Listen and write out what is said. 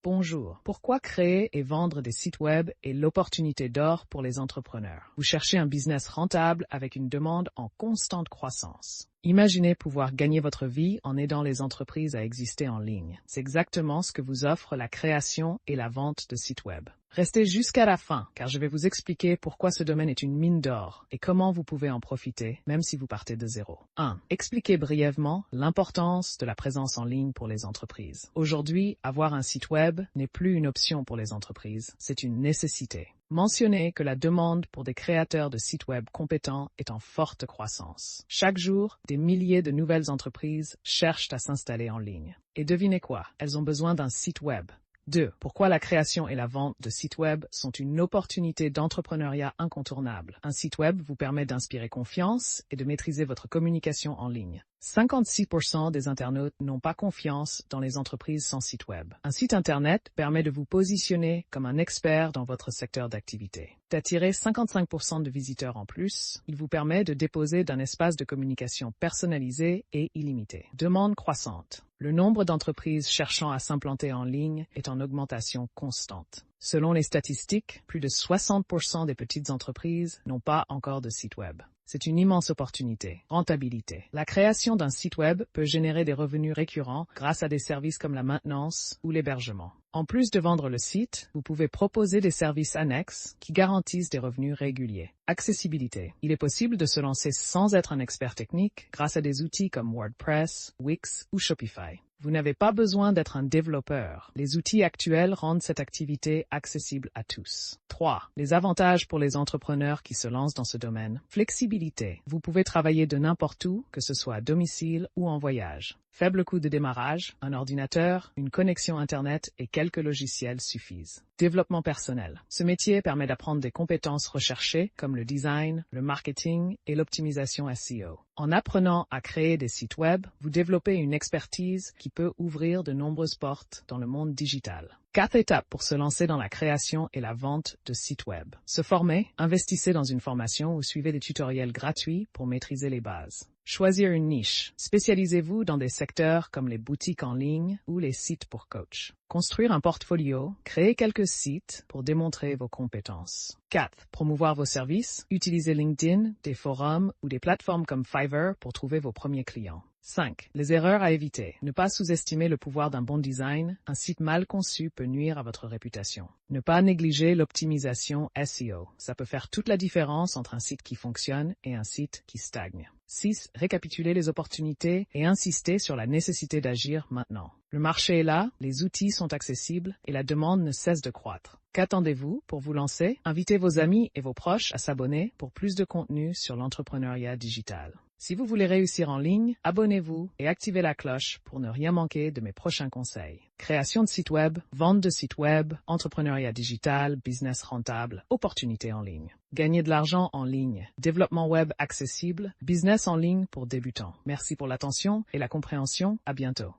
Bonjour. Pourquoi créer et vendre des sites web est l'opportunité d'or pour les entrepreneurs? Vous cherchez un business rentable avec une demande en constante croissance. Imaginez pouvoir gagner votre vie en aidant les entreprises à exister en ligne. C'est exactement ce que vous offre la création et la vente de sites web. Restez jusqu'à la fin, car je vais vous expliquer pourquoi ce domaine est une mine d'or et comment vous pouvez en profiter, même si vous partez de zéro. 1. Expliquez brièvement l'importance de la présence en ligne pour les entreprises. Aujourd'hui, avoir un site web n'est plus une option pour les entreprises, c'est une nécessité. Mentionnez que la demande pour des créateurs de sites web compétents est en forte croissance. Chaque jour, des milliers de nouvelles entreprises cherchent à s'installer en ligne. Et devinez quoi? Elles ont besoin d'un site web. 2. Pourquoi la création et la vente de sites web sont une opportunité d'entrepreneuriat incontournable. Un site web vous permet d'inspirer confiance et de maîtriser votre communication en ligne. 56% des internautes n'ont pas confiance dans les entreprises sans site web. Un site Internet permet de vous positionner comme un expert dans votre secteur d'activité. D'attirer 55% de visiteurs en plus, il vous permet de disposer d'un espace de communication personnalisé et illimité. Demande croissante. Le nombre d'entreprises cherchant à s'implanter en ligne est en augmentation constante. Selon les statistiques, plus de 60% des petites entreprises n'ont pas encore de site web. C'est une immense opportunité. Rentabilité. La création d'un site web peut générer des revenus récurrents grâce à des services comme la maintenance ou l'hébergement. En plus de vendre le site, vous pouvez proposer des services annexes qui garantissent des revenus réguliers. Accessibilité. Il est possible de se lancer sans être un expert technique grâce à des outils comme WordPress, Wix ou Shopify. Vous n'avez pas besoin d'être un développeur. Les outils actuels rendent cette activité accessible à tous. 3. Les avantages pour les entrepreneurs qui se lancent dans ce domaine. Flexibilité. Vous pouvez travailler de n'importe où, que ce soit à domicile ou en voyage. Faible coût de démarrage, un ordinateur, une connexion Internet et quelques logiciels suffisent. Développement personnel. Ce métier permet d'apprendre des compétences recherchées comme le design, le marketing et l'optimisation SEO. En apprenant à créer des sites web, vous développez une expertise qui peut ouvrir de nombreuses portes dans le monde digital. 4 étapes pour se lancer dans la création et la vente de sites web. Se former, investissez dans une formation ou suivez des tutoriels gratuits pour maîtriser les bases. Choisir une niche. Spécialisez-vous dans des secteurs comme les boutiques en ligne ou les sites pour coach. Construire un portfolio. Créez quelques sites pour démontrer vos compétences. 4. Promouvoir vos services. Utilisez LinkedIn, des forums ou des plateformes comme Fiverr pour trouver vos premiers clients. 5. Les erreurs à éviter. Ne pas sous-estimer le pouvoir d'un bon design. Un site mal conçu peut nuire à votre réputation. Ne pas négliger l'optimisation SEO. Ça peut faire toute la différence entre un site qui fonctionne et un site qui stagne. 6. Récapituler les opportunités et insister sur la nécessité d'agir maintenant. Le marché est là, les outils sont accessibles et la demande ne cesse de croître. Qu'attendez-vous pour vous lancer? Invitez vos amis et vos proches à s'abonner pour plus de contenu sur l'entrepreneuriat digital. Si vous voulez réussir en ligne, abonnez-vous et activez la cloche pour ne rien manquer de mes prochains conseils. Création de site web, vente de site web, entrepreneuriat digital, business rentable, opportunités en ligne. Gagner de l'argent en ligne, développement web accessible, business en ligne pour débutants. Merci pour l'attention et la compréhension. À bientôt.